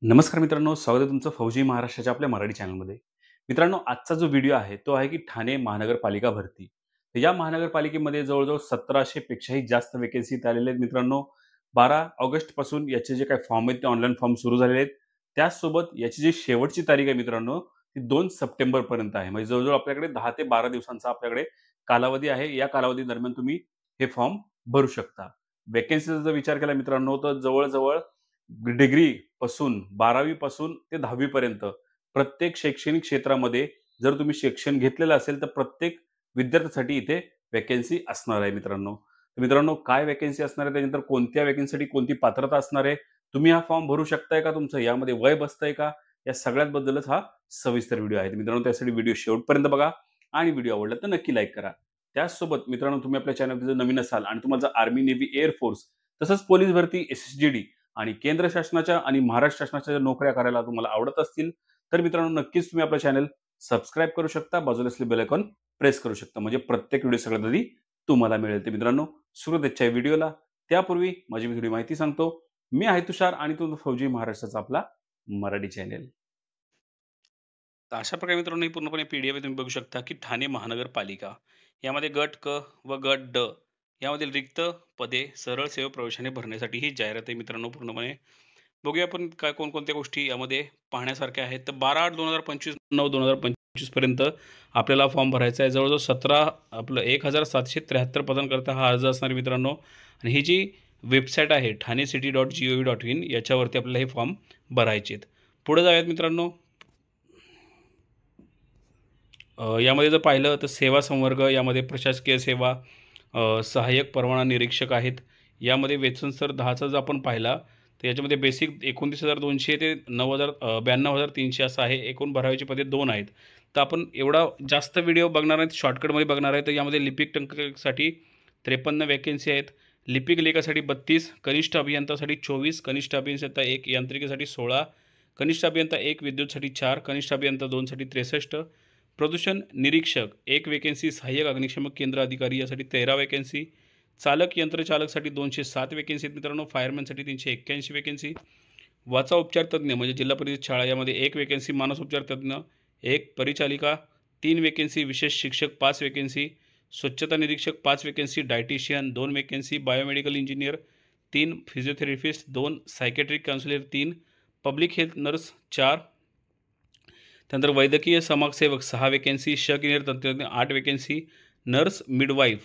नमस्कार मित्रांनो, स्वागत आहे तुमचं फौजी महाराष्ट्राच्या आपल्या मराठी चॅनलमध्ये. मित्रांनो, आजचा जो व्हिडिओ आहे तो आहे की ठाणे महानगरपालिका भरती. तर या महानगरपालिकेमध्ये जवळ-जवळ 1700 पेक्षाही जास्त व्हॅकन्सी आलेल्या आहेत मित्रांनो. 12 ऑगस्ट पासून याचे जे काही फॉर्म आहेत ते ऑनलाईन फॉर्म सुरू झालेले आहेत. त्याचसोबत याची जी शेवटची तारीख आहे मित्रांनो, ती 2 सप्टेंबर पर्यंत आहे. म्हणजे जवळ आपल्याकडे 10 ते 12 दिवसांचा आपल्याकडे कालावधी आहे. या कालावधी दरम्यान तुम्ही हे फॉर्म भरू शकता. व्हॅकन्सीचा जर विचार केला मित्रांनो, तर जवळ डिग्री पासून 12वी पासून ते 10वी पर्यंत प्रत्येक शैक्षणिक क्षेत्रामध्ये जर तुम्ही शिक्षण घेतलेलं असेल, तर प्रत्येक विद्यार्थ्यासाठी इथे व्हॅकन्सी असणार आहे मित्रांनो. तर मित्रांनो, काय व्हॅकन्सी असणार आहे, त्यानंतर कोणत्या व्हॅकन्सीसाठी कोणती पात्रता असणार आहे, तुम्ही हा फॉर्म भरू शकताय का, तुमचं यामध्ये वय बसतंय का, या सगळ्याबद्दलच हा सविस्तर व्हिडिओ आहे. तर मित्रांनो, त्यासाठी व्हिडिओ शेवटपर्यंत बघा आणि व्हिडिओ आवडला तर नक्की लाईक करा. त्याचसोबत मित्रांनो, तुम्ही आपल्या चॅनलवर जर नवीन असाल आणि तुम्हाला आर्मी, नेव्ही, एअर फोर्स तसंच पोलीस भरती, एसएसजीडी आणि केंद्र शासनाच्या आणि महाराष्ट्र शासनाच्या ज्या नोकऱ्या करायला तुम्हाला आवडत असतील, तर मित्रांनो नक्कीच तुम्ही आपलं चॅनल सबस्क्राईब करू शकता. बाजूला असलेले बेल आयकॉन प्रेस करू शकता. म्हणजे प्रत्येक व्हिडिओ सगळ्यात आधी तुम्हाला मिळेल. तर मित्रांनो, सुरुवात व्हिडिओला. त्यापूर्वी माझी मी थोडी माहिती सांगतो. मी आहे तुषार आणि तो फौजी महाराष्ट्राचा आपला मराठी चॅनल. तर अशा प्रकारे मित्रांनो ही पूर्णपणे पीडीएफ तुम्ही बघू शकता की ठाणे महानगरपालिका यामध्ये गट क व गट ड यामधील रिक्त पदे सरळ सेवा प्रवेशाने भरण्यासाठी ही जाहिरात आहे मित्रांनो. पूर्णपणे बघूया आपण काय कोणकोणत्या गोष्टी यामध्ये पाहण्यासारख्या आहेत. तर 12/8/2025 9/2025 पर्यंत आपल्याला फॉर्म भरायचा आहे. जवळजवळ 17 आपलं 1773 पदांकरता हा अर्ज असणार आहे मित्रांनो. आणि ही जी वेबसाईट आहे thanecity.gov.in याच्यावरती आपल्याला हे फॉर्म भरायचे आहेत. पुढे जाऊयात मित्रांनो. यामध्ये जर पाहिलं तर सेवा संवर्ग यामध्ये प्रशासकीय सेवा, सहाय्यक परवाना निरीक्षक आहेत. यामध्ये वेतन स्तर 10चा जर आपण पाहिला तर याच्यामध्ये बेसिक 29,200 ते 92,300 असं आहे. एकूण भरावीची पदे 2 आहेत. तर आपण एवढा जास्त व्हिडिओ बघणार आहेत, शॉर्टकटमध्ये बघणार आहे. तर यामध्ये लिपिक टंकसाठी 53 वॅकन्सी आहेत. लिपिक लेखासाठी 32, कनिष्ठ अभियंतासाठी 24, कनिष्ठ अभियंता 1, यांत्रिकीसाठी 16, कनिष्ठ अभियंता 1, विद्युतसाठी 4, कनिष्ठ अभियंता 2 साठी 63, प्रदूषण निरीक्षक 1 वॅकन्सी, सहाय्यक अग्निशमन केंद्र अधिकारी यासाठी 13 वॅकन्सी, चालक यंत्रचालकसाठी 207 वॅकन्सी आहेत मित्रांनो. फायरमॅनसाठी 381 वॅकन्सी, वाचा उपचार तज्ज्ञ म्हणजे जिल्हा परिषद शाळा यामध्ये 1 वॅकन्सी, मानसोपचार तज्ज्ञ 1, परिचालिका 3 वॅकन्सी, विशेष शिक्षक 5 वॅकन्सी, स्वच्छता निरीक्षक 5 vacancy, dietitian 2 vacancy, biomedical engineer 3, physiotherapist 2, psychiatric counsellor 3, public health nurse 4, त्यानंतर वैद्यकीय समाजसेवक 6 वॅकन्सी, शकिनीर तंत्रज्ञ 8 वॅकन्सी, नर्स मिडवाईफ,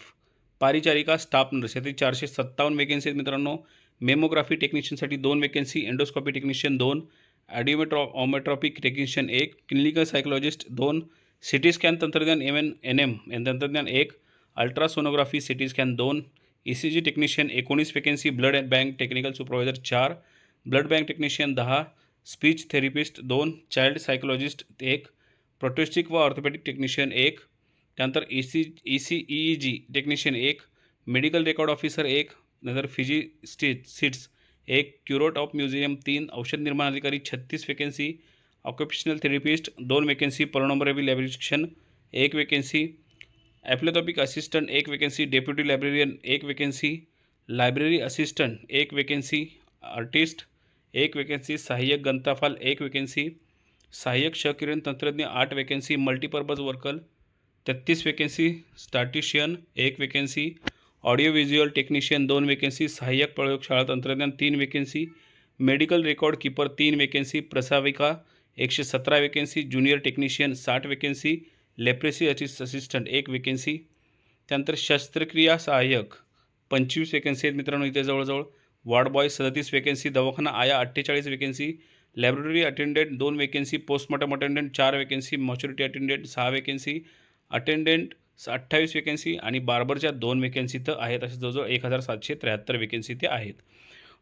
परिचारिका स्टाफ नर्स यातील 457 वॅकन्सी आहेत मित्रांनो. मेमोग्राफी टेक्निशियनसाठी 2 vacancy, endoscopy technician 2, audiometric technician 1, clinical psychologist 2, CT scan तंत्रज्ञान NM तंत्रज्ञान 1, ultrasonography CT scan 2, ECG technician 19 vacancy, blood bank technical supervisor 4, blood bank technician 10, speech therapist 2, child psychologist 1, प्रोटेस्टिक व orthopaedic technician 1, त्यानंतर EEG technician 1, medical record officer 1, नंतर फिजिस्टिट्स 1, curate of museum 3, औषध निर्माण अधिकारी 36 vacancy, occupational therapist 2 vacancy, pulmonary लॅब्रिशियन 1 vacancy, ॲप्लोथॉपिक assistant 1 vacancy, deputy librarian 1 vacancy, library assistant 1 vacancy, artist 1 vacancy, सहाय्यक ग्रंथपाल 1 वॅकन्सी, सहाय्यक क्षकिरण तंत्रज्ञ 8 vacancy, multipurpose worker 33 vacancy, statistician 1 vacancy, audio visual technician 2 vacancy, सहाय्यक प्रयोगशाळा तंत्रज्ञान 3 vacancy, medical record keeper 3 vacancy, प्रसाविका 117 vacancy, junior technician 60 vacancy, leprosy assistant 1 vacancy, त्यानंतर शस्त्रक्रिया सहाय्यक 25 वॅकन्सी आहेत मित्रांनो. इथे जवळजवळ वार्ड बॉय 37 वॅकन्सी, दवाखाना आया 48 vacancy, laboratory attendant 2 vacancy, postmortem attendant 4 vacancy, mortuary attendant 6 vacancy, attendant 28 vacancy आणि बार्बरच्या 2 वॅकन्सी तर आहेत. असे जवळजवळ 1773 वॅकन्सी ते आहेत.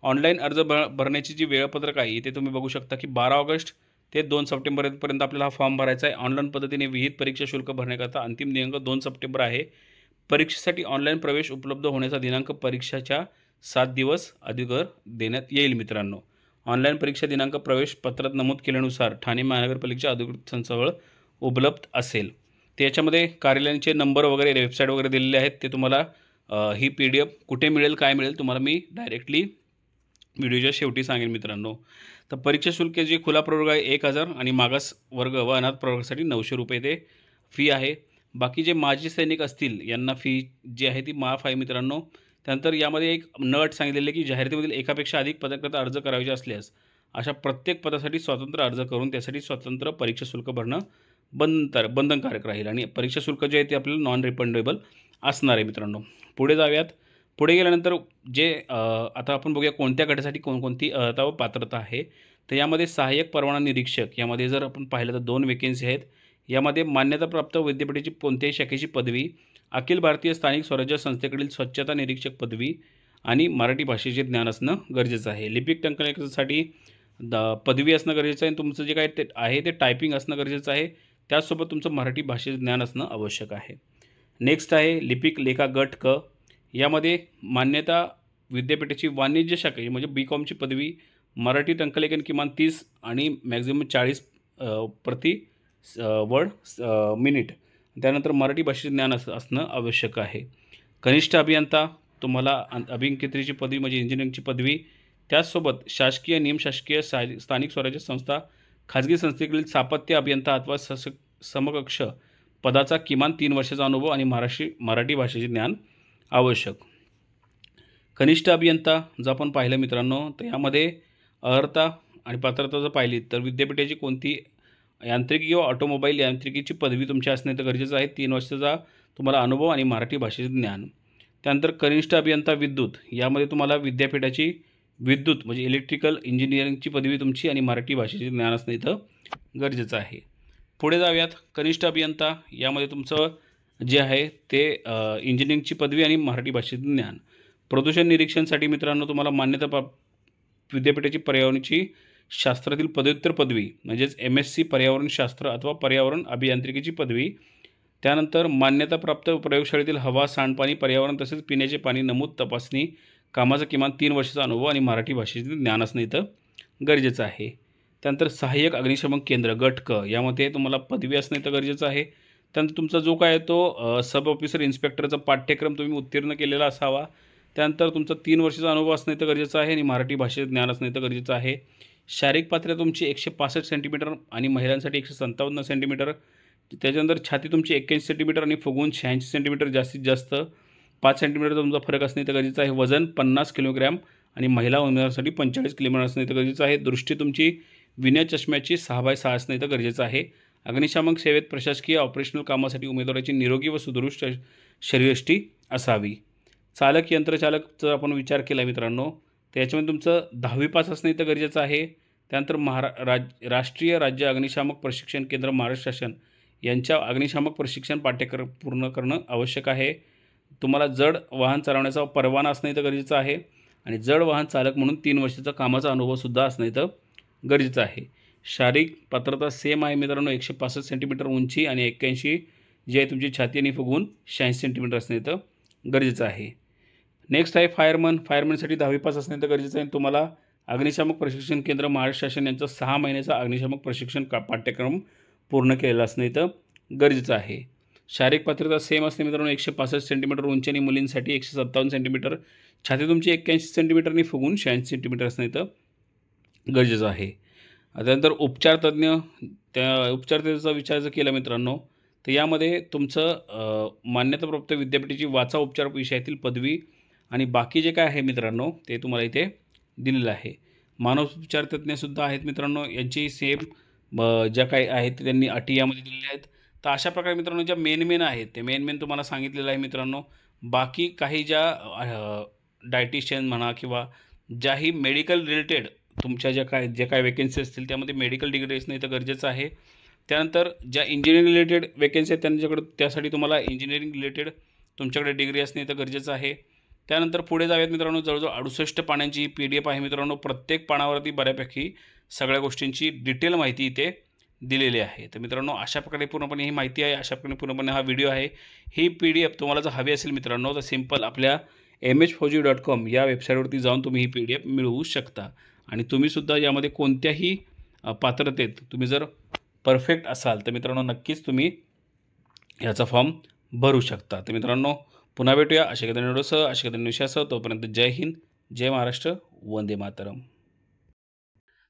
ऑनलाईन अर्ज भरण्याची जी वेळापत्रक आहे इथे तुम्ही बघू शकता की 12 ऑगस्ट ते 2 सप्टेंबरपर्यंत आपल्याला हा फॉर्म भरायचा आहे. ऑनलाईन पद्धतीने विहित परीक्षा शुल्क भरण्याकरता अंतिम दिनांक 2 सप्टेंबर आहे. परीक्षेसाठी ऑनलाईन प्रवेश उपलब्ध होण्याचा दिनांक परीक्षेच्या 7 दिवस अगोदर देण्यात येईल मित्रांनो. ऑनलाईन परीक्षा दिनांक प्रवेश पत्रात नमूद केल्यानुसार ठाणे महानगरपालिकेच्या अधिकृत संस्थांजवळ उपलब्ध असेल. त्याच्यामध्ये कार्यालयांचे नंबर वगैरे वेबसाईट वगैरे दिलेले आहेत. ते तुम्हाला ही PDF कुठे मिळेल काय मिळेल तुम्हाला मी डायरेक्टली व्हिडिओच्या शेवटी सांगेन मित्रांनो. तर परीक्षा शुल्क जे खुला प्रवर्ग आहे 1000 आणि मागास वर्ग व अनाथ प्रवर्गासाठी 900 रुपये ते फी आहे. बाकी जे माजी सैनिक असतील यांना फी जी आहे ती माफ आहे मित्रांनो. त्यानंतर यामध्ये एक नट सांगितलेली आहे की जाहिरातीमधील एकापेक्षा अधिक पदाकरता अर्ज करायचे असल्यास अशा प्रत्येक पदासाठी स्वतंत्र अर्ज करून त्यासाठी स्वतंत्र परीक्षा शुल्क भरणं बंधनकारक राहील आणि परीक्षा शुल्क जे आहे ते आपल्याला नॉन रिफंडेबल असणार आहे मित्रांनो. पुढे जाऊयात. पुढे गेल्यानंतर जे आता आपण बघूया कोणत्या गटासाठी कोणकोणती अर्हता व पात्रता आहे. तर यामध्ये सहाय्यक परवाना निरीक्षक यामध्ये जर आपण पाहिलं तर 2 वेकेन्सी आहेत. यामध्ये मान्यताप्राप्त विद्यापीठाची कोणत्याही शाखेची पदवी, अखिल भारतीय स्थानिक स्वराज्य संस्थेकडील स्वच्छता निरीक्षक पदवी आणि मराठी भाषेचे ज्ञान असणं गरजेचं आहे. लिपिक टंकलेखनासाठी पदवी असणं गरजेचं आहे आणि तुमचं जे काय ते आहे ते टायपिंग असणं गरजेचं आहे. त्याचसोबत तुमचं मराठी भाषेचे ज्ञान असणं आवश्यक आहे. नेक्स्ट आहे लिपिक लेखा गट क. यामध्ये मान्यता विद्यापीठाची वाणिज्य शाखा म्हणजे BCOMची पदवी, मराठी टंकलेखन किमान 30 आणि मॅक्झिमम 40 प्रति वर्ड मिनिट. त्यानंतर मराठी भाषेचे ज्ञान असणं आवश्यक आहे. कनिष्ठ अभियंता तुम्हाला अभियंत्रीची पदवी म्हणजे इंजिनिअरिंगची पदवी. त्याचसोबत शासकीय निमशासकीय स्थानिक स्वराज्य संस्था खाजगी संस्थेकडील स्थापत्य अभियंता अथवा समकक्ष पदाचा किमान 3 वर्षाचा अनुभव आणि मराठी भाषेचे ज्ञान आवश्यक. कनिष्ठ अभियंता जर आपण पाहिलं मित्रांनो तर यामध्ये अर्हता आणि पात्रता जर पाहिली तर विद्यापीठाची कोणती यांत्रिकी किंवा ऑटोमोबाईल यांत्रिकीची पदवी तुमची असणे तर गरजेचं आहे. 3 वर्षाचा तुम्हाला अनुभव आणि मराठी भाषेचे ज्ञान. त्यानंतर कनिष्ठ अभियंता विद्युत यामध्ये तुम्हाला विद्यापीठाची विद्युत म्हणजे इलेक्ट्रिकल इंजिनिअरिंगची पदवी तुमची आणि मराठी भाषेचे ज्ञान असणे इथं गरजेचं आहे. पुढे जाऊयात. कनिष्ठ अभियंता यामध्ये तुमचं जे आहे ते इंजिनिअरिंगची पदवी आणि मराठी भाषेचे ज्ञान. प्रदूषण निरीक्षणासाठी मित्रांनो तुम्हाला मान्यता विद्यापीठाची पर्यावरणाची शास्त्रातील पदव्युत्तर पदवी म्हणजेच MSc पर्यावरणशास्त्र अथवा पर्यावरण अभियांत्रिकीची पदवी. त्यानंतर मान्यताप्राप्त प्रयोगशाळेतील हवा, सांडपाणी, पर्यावरण तसेच पिण्याचे पाणी नमूद तपासणी कामाचा किमान 3 वर्षाचा अनुभव आणि मराठी भाषेचे ज्ञान असणं इथं गरजेचं आहे. त्यानंतर सहाय्यक अग्निशमन केंद्र गट क यामध्ये तुम्हाला पदवी असणं इथं गरजेचं आहे. त्यानंतर तुमचा जो काय आहे तो सब ऑफिसर इन्स्पेक्टरचा पाठ्यक्रम तुम्ही उत्तीर्ण केलेला असावा. त्यानंतर तुमचा 3 वर्षाचा अनुभव असणं इथं गरजेचं आहे आणि मराठी भाषेचं ज्ञान असणं इथं गरजेचं आहे. शारीरिक पात्रता तुमची 165 सेंटीमीटर आणि महिलांसाठी 157 सेंटीमीटर. त्याच्यानंतर छाती तुमची 81 सेंटीमीटर आणि फुगवून 86 सेंटीमीटर जास्तीत जास्त 5 सेंटीमीटरचा तुमचा फरक असणं इथं गरजेचं आहे. वजन 50 किलोग्रॅम आणि महिला उमेदवारांसाठी 45 किलोग्रॅम असणं इथं गरजेचं आहे. दृष्टी तुमची विना चष्म्याची 6/6 असणं इथं गरजेचं आहे. अग्निशामक सेवेत प्रशासकीय ऑपरेशनल कामासाठी उमेदवाराची निरोगी व सुदृढ शरीरयष्टी असावी. चालक यंत्रचालकचा आपण विचार केला मित्रांनो तर याच्यामध्ये तुमचं 10वी पास असणं इथं गरजेचं आहे. त्यानंतर राष्ट्रीय राज्य अग्निशामक प्रशिक्षण केंद्र महाराष्ट्र शासन यांच्या अग्निशामक प्रशिक्षण पाठ्यक्रम पूर्ण करणं आवश्यक आहे. तुम्हाला जड वाहन चालवण्याचा परवाना असणं इथं गरजेचं आहे आणि जड वाहन चालक म्हणून 3 वर्षाचा कामाचा अनुभवसुद्धा असणं इथं गरजेचं आहे. शारीरिक पात्रता सेम आहे मित्रांनो 165 सेंटीमीटर उंची आणि 81 जी आहे तुमची छाती आणि फुगवून 86 सेंटीमीटर असणं इथं गरजेचं आहे. नेक्स्ट आहे फायरमनसाठी 10वी पास असणं इथं गरजेचं आहे. तुम्हाला अग्निशामक प्रशिक्षण केंद्र महाराष्ट्र शासन यांचा 6 महिन्याचा अग्निशामक प्रशिक्षण पाठ्यक्रम पूर्ण केलेला असणं इथं गरजेचं आहे. शारीरिक पात्रता सेम असते मित्रांनो 165 सेंटीमीटर उंची आणि मुलींसाठी 157 सेंटीमीटर. छाती तुमची 81 सेंटीमीटर आणि फुगून 86 सेंटीमीटर असणं इथं गरजेचं आहे. त्यानंतर उपचारतज्ञ त्या उपचारतज्ञाचा विचार जर केला मित्रांनो तर यामध्ये तुमचं मान्यताप्राप्त विद्यापीठाची वाचा उपचार विषयातील पदवी आणि बाकी जे काय आहे मित्रांनो ते तुम्हाला इथे दिलेलं आहे. मानसोपचारतज्ञसुद्धा आहेत मित्रांनो यांची सेम ज्या काही आहेत ते त्यांनी अटी यामध्ये दिलेल्या आहेत. तर अशा प्रकारे मित्रांनो ज्या मेन आहेत ते मेन तुम्हाला सांगितलेलं आहे मित्रांनो. बाकी काही ज्या डायटिशियन म्हणा किंवा ज्याही मेडिकल रिलेटेड तुमच्या ज्या काय वेकेन्सी असतील त्यामध्ये मेडिकल डिग्री असणं इथं गरजेचं आहे. त्यानंतर ज्या इंजिनिअरिंग रिलेटेड वेकेन्सी आहेत त्यांच्याकडे त्यासाठी तुम्हाला इंजिनिअरिंग रिलेटेड तुमच्याकडे डिग्री असणं इथं गरजेचं आहे. त्यानंतर पुढे जाऊयात मित्रांनो जवळजवळ 68 पानांची PDF आहे मित्रांनो. प्रत्येक पानावरती बऱ्यापैकी सगळ्या गोष्टींची डिटेल माहिती इथे दिलेली आहे. तर मित्रांनो अशा प्रकारे पूर्णपणे ही माहिती आहे, अशा प्रकारे पूर्णपणे हा व्हिडिओ आहे. ही PDF तुम्हाला जर हवी असेल मित्रांनो तर सिंपल आपल्या mhfauji.com या वेबसाईटवरती जाऊन तुम्ही ही PDF मिळवू शकता आणि तुम्हीसुद्धा यामध्ये कोणत्याही पात्रतेत तुम्ही जर परफेक्ट असाल तर मित्रांनो नक्कीच तुम्ही याचा फॉर्म भरू शकता. तर मित्रांनो पुन्हा भेटूया अशा एखाद्या व्हिडिओसह अशा एखाद्या विषयासह. तोपर्यंत जय हिंद, जय महाराष्ट्र. वंदे मातरम.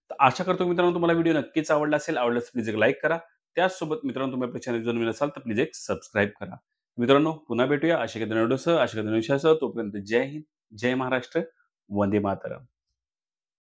तर आशा करतो मित्रांनो तुम्हाला व्हिडिओ नक्कीच आवडला असेल. आवडल्यास प्लीज एक लाईक करा. त्याचसोबत मित्रांनो तुम्ही आपल्या चॅनल नवीन असाल तर प्लीज एक सबस्क्राईब करा. मित्रांनो पुन्हा भेटूया अशा एखाद्या व्हिडिओसह, अशा एखाद्या विषयासह. तोपर्यंत जय हिंद, जय महाराष्ट्र, वंदे मातरम.